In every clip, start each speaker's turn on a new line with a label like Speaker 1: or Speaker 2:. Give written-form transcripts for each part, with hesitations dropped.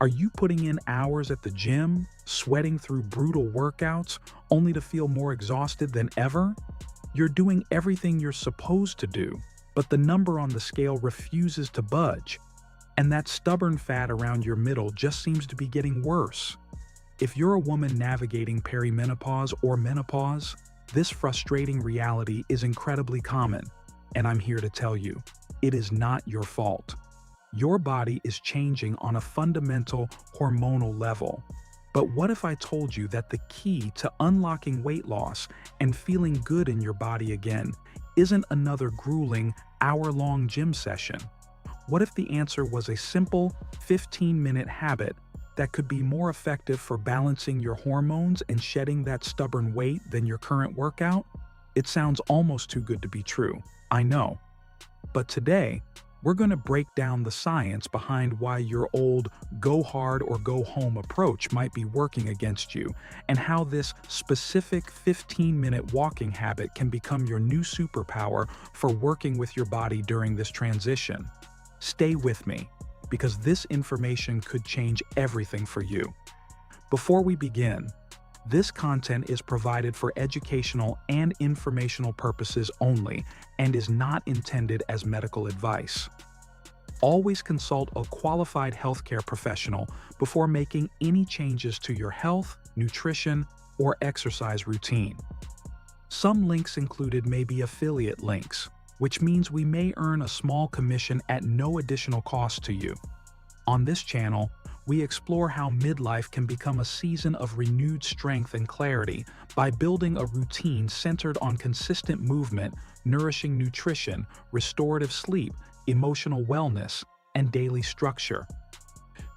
Speaker 1: Are you putting in hours at the gym, sweating through brutal workouts, only to feel more exhausted than ever? You're doing everything you're supposed to do, but the number on the scale refuses to budge. And that stubborn fat around your middle just seems to be getting worse. If you're a woman navigating perimenopause or menopause, this frustrating reality is incredibly common, and I'm here to tell you, it is not your fault. Your body is changing on a fundamental hormonal level. But what if I told you that the key to unlocking weight loss and feeling good in your body again isn't another grueling, hour-long gym session? What if the answer was a simple 15-minute habit that could be more effective for balancing your hormones and shedding that stubborn weight than your current workout? It sounds almost too good to be true, I know. But today, we're going to break down the science behind why your old go hard or go home approach might be working against you, and how this specific 15-minute walking habit can become your new superpower for working with your body during this transition. Stay with me, because this information could change everything for you. Before we begin, this content is provided for educational and informational purposes only and is not intended as medical advice. Always consult a qualified healthcare professional before making any changes to your health, nutrition, or exercise routine. Some links included may be affiliate links, which means we may earn a small commission at no additional cost to you. On this channel, we explore how midlife can become a season of renewed strength and clarity by building a routine centered on consistent movement, nourishing nutrition, restorative sleep, emotional wellness, and daily structure.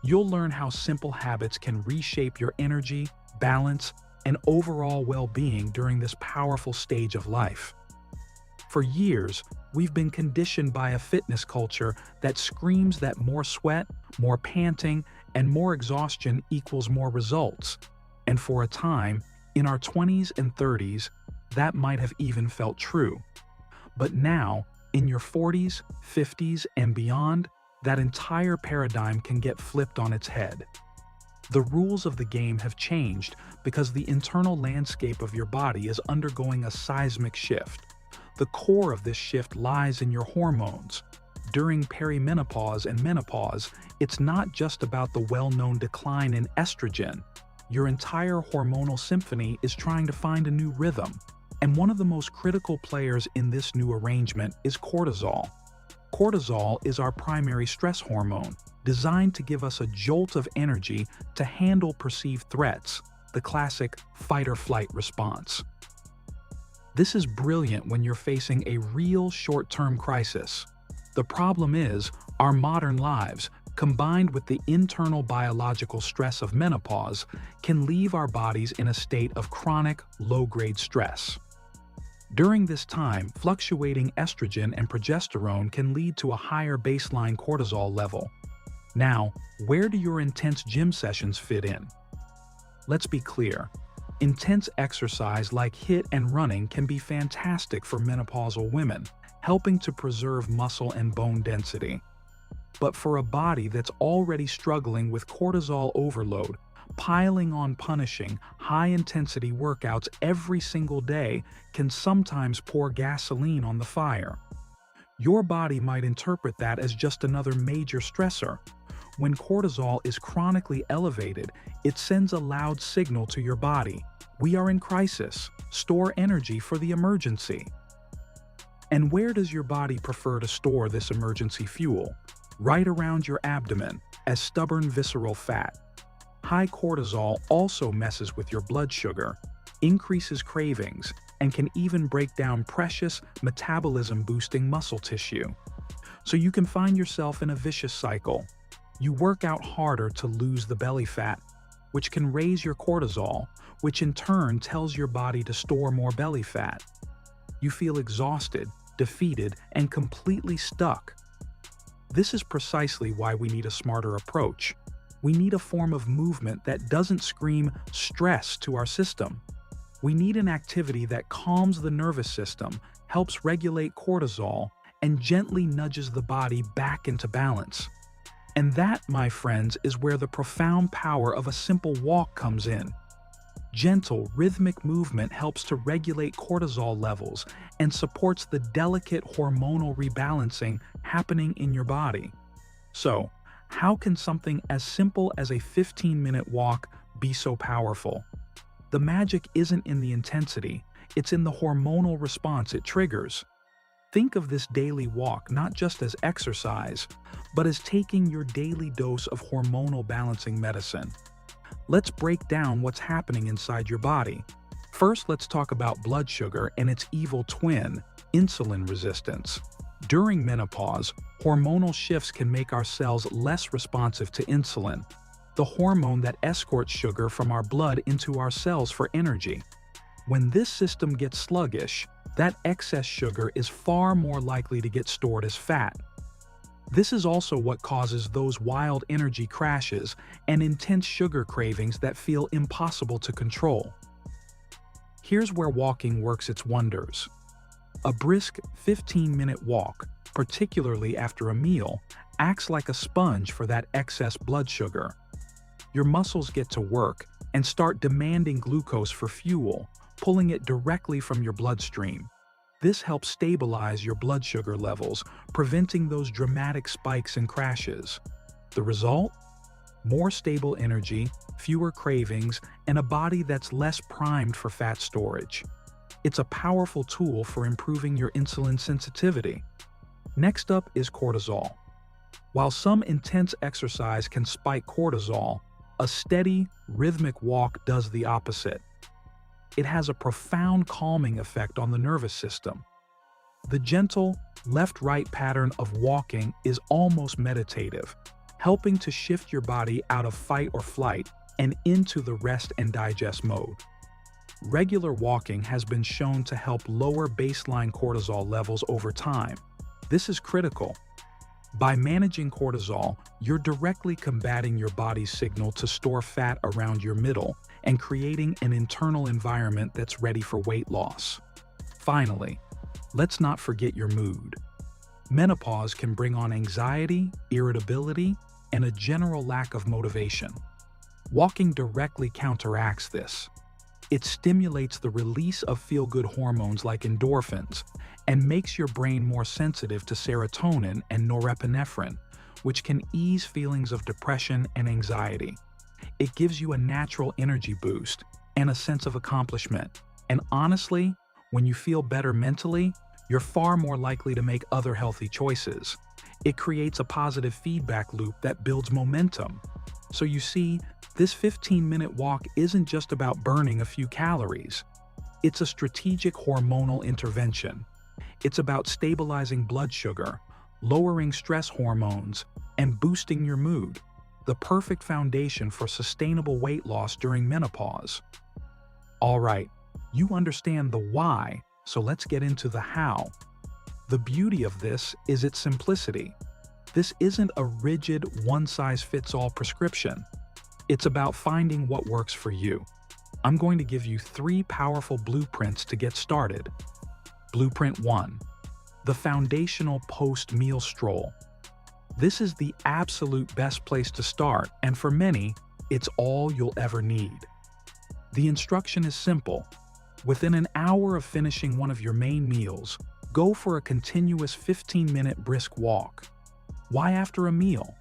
Speaker 1: You'll learn how simple habits can reshape your energy, balance, and overall well-being during this powerful stage of life. For years, we've been conditioned by a fitness culture that screams that more sweat, more panting, and more exhaustion equals more results. And for a time, in our 20s and 30s, that might have even felt true. But now, in your 40s, 50s, and beyond, that entire paradigm can get flipped on its head. The rules of the game have changed because the internal landscape of your body is undergoing a seismic shift. The core of this shift lies in your hormones. During perimenopause and menopause, it's not just about the well-known decline in estrogen. Your entire hormonal symphony is trying to find a new rhythm. And one of the most critical players in this new arrangement is cortisol. Cortisol is our primary stress hormone, designed to give us a jolt of energy to handle perceived threats, the classic fight-or-flight response. This is brilliant when you're facing a real short-term crisis. The problem is, our modern lives, combined with the internal biological stress of menopause, can leave our bodies in a state of chronic, low-grade stress. During this time, fluctuating estrogen and progesterone can lead to a higher baseline cortisol level. Now, where do your intense gym sessions fit in? Let's be clear. Intense exercise like HIIT and running can be fantastic for menopausal women, helping to preserve muscle and bone density. But for a body that's already struggling with cortisol overload, piling on punishing, high-intensity workouts every single day can sometimes pour gasoline on the fire. Your body might interpret that as just another major stressor. When cortisol is chronically elevated, it sends a loud signal to your body. We are in crisis. Store energy for the emergency. And where does your body prefer to store this emergency fuel? Right around your abdomen, as stubborn visceral fat. High cortisol also messes with your blood sugar, increases cravings, and can even break down precious, metabolism-boosting muscle tissue. So you can find yourself in a vicious cycle. You work out harder to lose the belly fat, which can raise your cortisol, which in turn tells your body to store more belly fat. You feel exhausted, defeated, and completely stuck. This is precisely why we need a smarter approach. We need a form of movement that doesn't scream stress to our system. We need an activity that calms the nervous system, helps regulate cortisol, and gently nudges the body back into balance. And that, my friends, is where the profound power of a simple walk comes in. Gentle, rhythmic movement helps to regulate cortisol levels and supports the delicate hormonal rebalancing happening in your body. So, how can something as simple as a 15-minute walk be so powerful? The magic isn't in the intensity, it's in the hormonal response it triggers. Think of this daily walk not just as exercise, but as taking your daily dose of hormonal balancing medicine. Let's break down what's happening inside your body. First, let's talk about blood sugar and its evil twin, insulin resistance. During menopause, hormonal shifts can make our cells less responsive to insulin, the hormone that escorts sugar from our blood into our cells for energy. When this system gets sluggish, that excess sugar is far more likely to get stored as fat. This is also what causes those wild energy crashes and intense sugar cravings that feel impossible to control. Here's where walking works its wonders. A brisk 15-minute walk, particularly after a meal, acts like a sponge for that excess blood sugar. Your muscles get to work and start demanding glucose for fuel, pulling it directly from your bloodstream. This helps stabilize your blood sugar levels, preventing those dramatic spikes and crashes. The result? More stable energy, fewer cravings, and a body that's less primed for fat storage. It's a powerful tool for improving your insulin sensitivity. Next up is cortisol. While some intense exercise can spike cortisol, a steady, rhythmic walk does the opposite. It has a profound calming effect on the nervous system. The gentle, left-right pattern of walking is almost meditative, helping to shift your body out of fight or flight and into the rest and digest mode. Regular walking has been shown to help lower baseline cortisol levels over time. This is critical. By managing cortisol, you're directly combating your body's signal to store fat around your middle and creating an internal environment that's ready for weight loss. Finally, let's not forget your mood. Menopause can bring on anxiety, irritability, and a general lack of motivation. Walking directly counteracts this. It stimulates the release of feel-good hormones like endorphins and makes your brain more sensitive to serotonin and norepinephrine, which can ease feelings of depression and anxiety. It gives you a natural energy boost and a sense of accomplishment. And honestly, when you feel better mentally, you're far more likely to make other healthy choices. It creates a positive feedback loop that builds momentum. So you see, this 15-minute walk isn't just about burning a few calories. It's a strategic hormonal intervention. It's about stabilizing blood sugar, lowering stress hormones, and boosting your mood, the perfect foundation for sustainable weight loss during menopause. All right, you understand the why, so let's get into the how. The beauty of this is its simplicity. This isn't a rigid, one-size-fits-all prescription. It's about finding what works for you. I'm going to give you 3 powerful blueprints to get started. Blueprint 1. The foundational post-meal stroll. This is the absolute best place to start, and for many, it's all you'll ever need. The instruction is simple. Within an hour of finishing one of your main meals, go for a continuous 15-minute brisk walk. Why after a meal?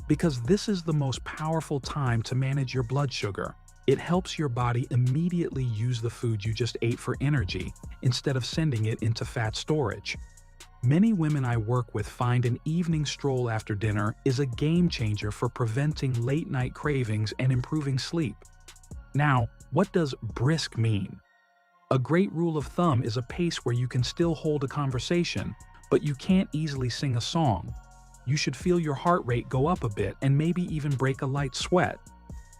Speaker 1: Because this is the most powerful time to manage your blood sugar. It helps your body immediately use the food you just ate for energy instead of sending it into fat storage. Many women I work with find an evening stroll after dinner is a game changer for preventing late-night cravings and improving sleep. Now, what does brisk mean? A great rule of thumb is a pace where you can still hold a conversation, but you can't easily sing a song. You should feel your heart rate go up a bit and maybe even break a light sweat.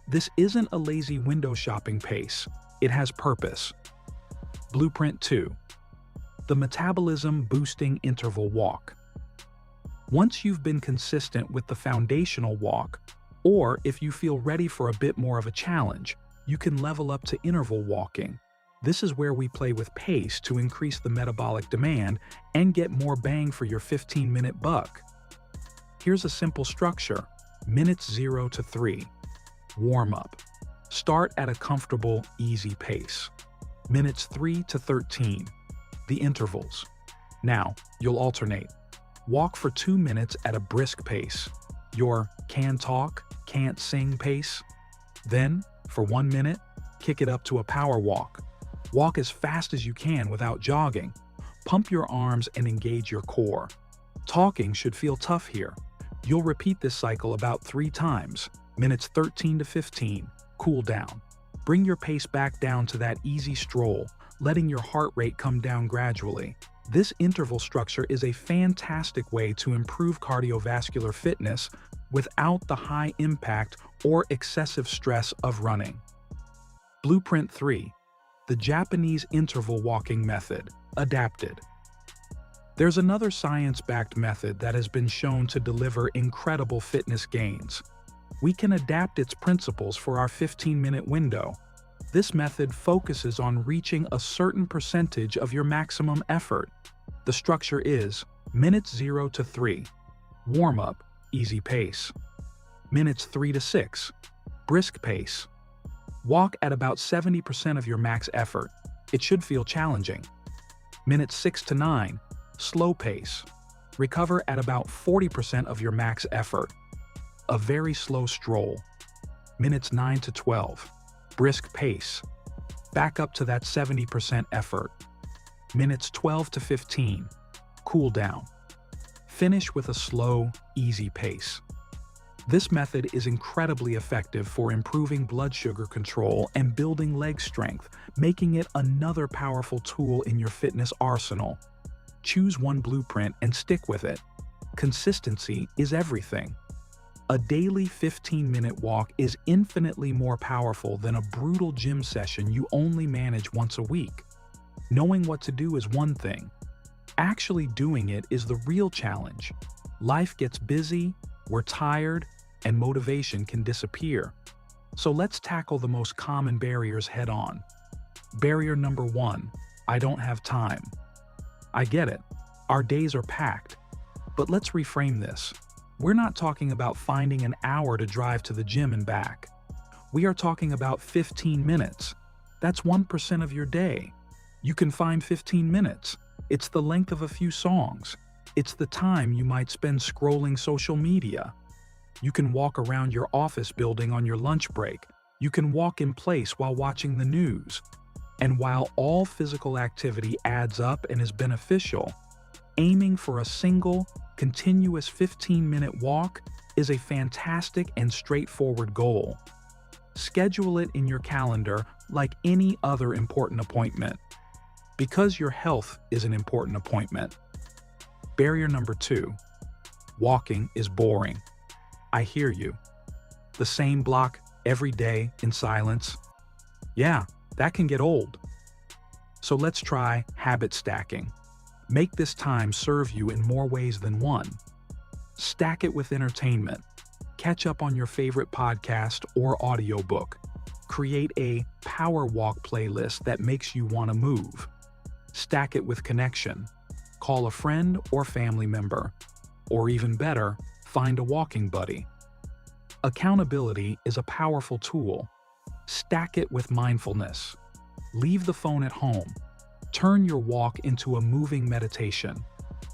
Speaker 1: This isn't a lazy window shopping pace. It has purpose. Blueprint 2. The metabolism-boosting interval walk. Once you've been consistent with the foundational walk, or if you feel ready for a bit more of a challenge, you can level up to interval walking. This is where we play with pace to increase the metabolic demand and get more bang for your 15-minute buck. Here's a simple structure. Minutes 0 to 3. Warm up. Start at a comfortable, easy pace. Minutes 3 to 13. The intervals. Now, you'll alternate. Walk for 2 minutes at a brisk pace. Your can talk, can't sing pace. Then, for 1 minute, kick it up to a power walk. Walk as fast as you can without jogging. Pump your arms and engage your core. Talking should feel tough here. You'll repeat this cycle about 3 times. Minutes 13 to 15. Cool down. Bring your pace back down to that easy stroll, letting your heart rate come down gradually. This interval structure is a fantastic way to improve cardiovascular fitness without the high impact or excessive stress of running. Blueprint 3. The Japanese interval walking method, adapted. There's another science-backed method that has been shown to deliver incredible fitness gains. We can adapt its principles for our 15-minute window. This method focuses on reaching a certain percentage of your maximum effort. The structure is minutes 0 to 3. Warm up, easy pace. Minutes 3 to 6. Brisk pace. Walk at about 70% of your max effort. It should feel challenging. Minutes 6 to 9. Slow pace. Recover at about 40% of your max effort. A very slow stroll. Minutes 9 to 12. Brisk pace. Back up to that 70% effort. Minutes 12 to 15. Cool down. Finish with a slow, easy pace. This method is incredibly effective for improving blood sugar control and building leg strength, making it another powerful tool in your fitness arsenal. Choose one blueprint and stick with it. Consistency is everything. A daily 15-minute walk is infinitely more powerful than a brutal gym session you only manage once a week. Knowing what to do is one thing. Actually doing it is the real challenge. Life gets busy, we're tired, and motivation can disappear. So let's tackle the most common barriers head-on. Barrier number 1, I don't have time. I get it. Our days are packed. But let's reframe this. We're not talking about finding an hour to drive to the gym and back. We are talking about 15 minutes. That's 1% of your day. You can find 15 minutes. It's the length of a few songs. It's the time you might spend scrolling social media. You can walk around your office building on your lunch break. You can walk in place while watching the news. And while all physical activity adds up and is beneficial, aiming for a single, continuous 15-minute walk is a fantastic and straightforward goal. Schedule it in your calendar like any other important appointment, because your health is an important appointment. Barrier number 2, walking is boring. I hear you. The same block every day in silence. Yeah, that can get old. So let's try habit stacking. Make this time serve you in more ways than one. Stack it with entertainment. Catch up on your favorite podcast or audiobook. Create a power walk playlist that makes you want to move. Stack it with connection. Call a friend or family member. Or even better, find a walking buddy. Accountability is a powerful tool. Stack it with mindfulness. Leave the phone at home. Turn your walk into a moving meditation.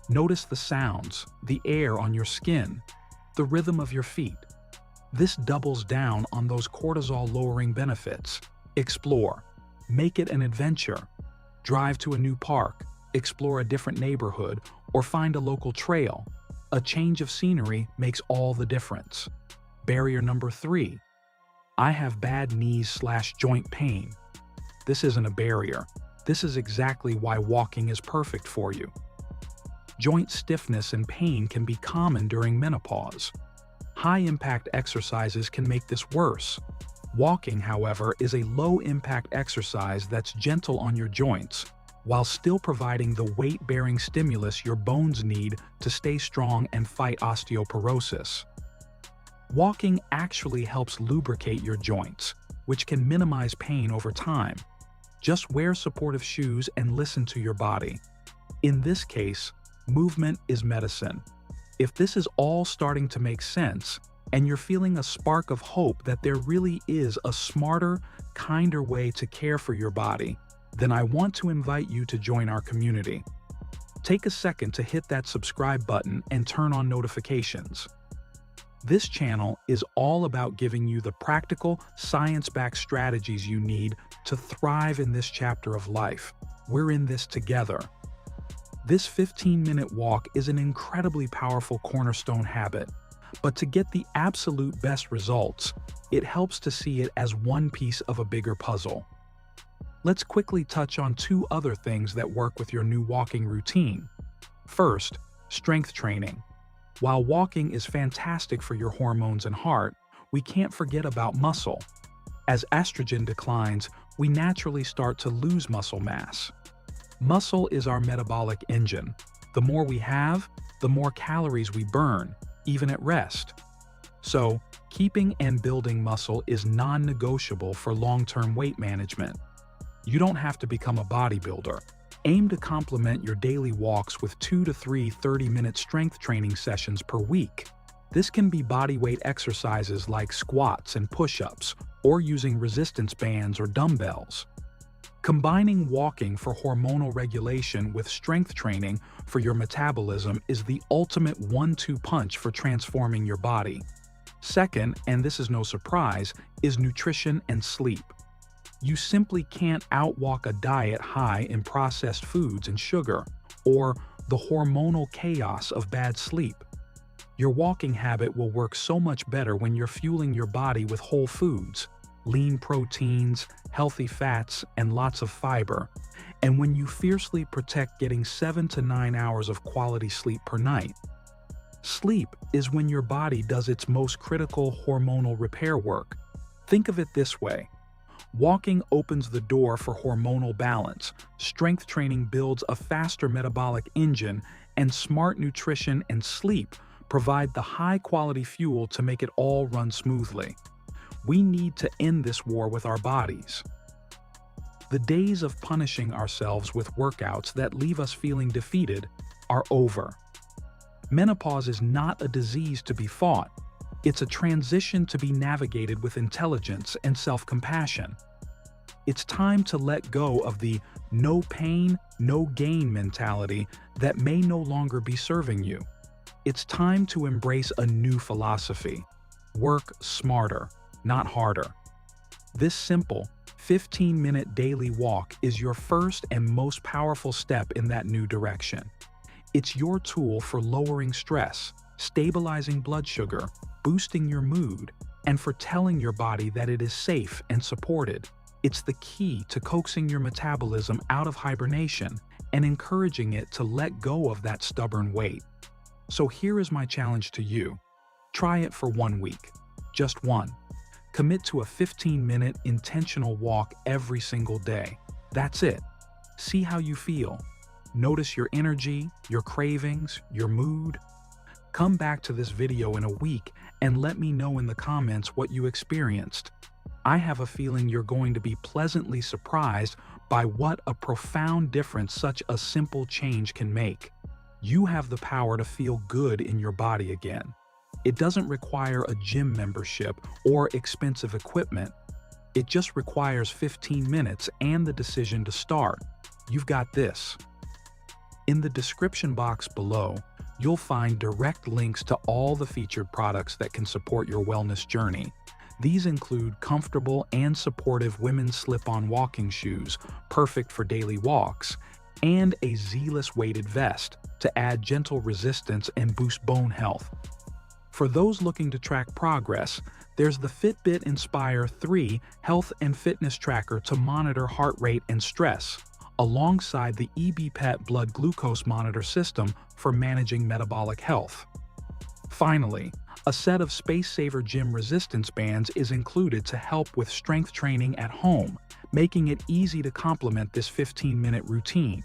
Speaker 1: Notice the sounds, the air on your skin, the rhythm of your feet. This doubles down on those cortisol-lowering benefits. Explore. Make it an adventure. Drive to a new park, explore a different neighborhood, or find a local trail. A change of scenery makes all the difference. Barrier number 3. I have bad knees/joint pain. This isn't a barrier. This is exactly why walking is perfect for you. Joint stiffness and pain can be common during menopause. High-impact exercises can make this worse. Walking, however, is a low-impact exercise that's gentle on your joints, while still providing the weight-bearing stimulus your bones need to stay strong and fight osteoporosis. Walking actually helps lubricate your joints, which can minimize pain over time. Just wear supportive shoes and listen to your body. In this case, movement is medicine. If this is all starting to make sense, and you're feeling a spark of hope that there really is a smarter, kinder way to care for your body, then I want to invite you to join our community. Take a second to hit that subscribe button and turn on notifications. This channel is all about giving you the practical, science-backed strategies you need to thrive in this chapter of life. We're in this together. This 15-minute walk is an incredibly powerful cornerstone habit, but to get the absolute best results, it helps to see it as one piece of a bigger puzzle. Let's quickly touch on two other things that work with your new walking routine. First, strength training. While walking is fantastic for your hormones and heart, we can't forget about muscle. As estrogen declines, we naturally start to lose muscle mass. Muscle is our metabolic engine. The more we have, the more calories we burn, even at rest. So, keeping and building muscle is non-negotiable for long-term weight management. You don't have to become a bodybuilder. Aim to complement your daily walks with 2 to 3 30-minute strength training sessions per week. This can be bodyweight exercises like squats and push-ups, or using resistance bands or dumbbells. Combining walking for hormonal regulation with strength training for your metabolism is the ultimate 1-2 punch for transforming your body. Second, and this is no surprise, is nutrition and sleep. You simply can't outwalk a diet high in processed foods and sugar, or the hormonal chaos of bad sleep. Your walking habit will work so much better when you're fueling your body with whole foods, lean proteins, healthy fats, and lots of fiber, and when you fiercely protect getting 7 to 9 hours of quality sleep per night. Sleep is when your body does its most critical hormonal repair work. Think of it this way. Walking opens the door for hormonal balance, strength training builds a faster metabolic engine, and smart nutrition and sleep provide the high-quality fuel to make it all run smoothly. We need to end this war with our bodies. The days of punishing ourselves with workouts that leave us feeling defeated are over. Menopause is not a disease to be fought. It's a transition to be navigated with intelligence and self-compassion. It's time to let go of the no pain, no gain mentality that may no longer be serving you. It's time to embrace a new philosophy. Work smarter, not harder. This simple, 15-minute daily walk is your first and most powerful step in that new direction. It's your tool for lowering stress, stabilizing blood sugar, boosting your mood, and for telling your body that it is safe and supported. It's the key to coaxing your metabolism out of hibernation and encouraging it to let go of that stubborn weight. So here is my challenge to you. Try it for 1 week. Just one. Commit to a 15-minute intentional walk every single day. That's it. See how you feel. Notice your energy, your cravings, your mood. Come back to this video in a week and let me know in the comments what you experienced. I have a feeling you're going to be pleasantly surprised by what a profound difference such a simple change can make. You have the power to feel good in your body again. It doesn't require a gym membership or expensive equipment. It just requires 15 minutes and the decision to start. You've got this. In the description box below, you'll find direct links to all the featured products that can support your wellness journey. These include comfortable and supportive women's slip-on walking shoes, perfect for daily walks, and a Zealous weighted vest to add gentle resistance and boost bone health. For those looking to track progress, there's the Fitbit Inspire 3 health and fitness tracker to monitor heart rate and stress, alongside the EBPET blood glucose monitor system for managing metabolic health. Finally, a set of Space Saver gym resistance bands is included to help with strength training at home, making it easy to complement this 15-minute routine.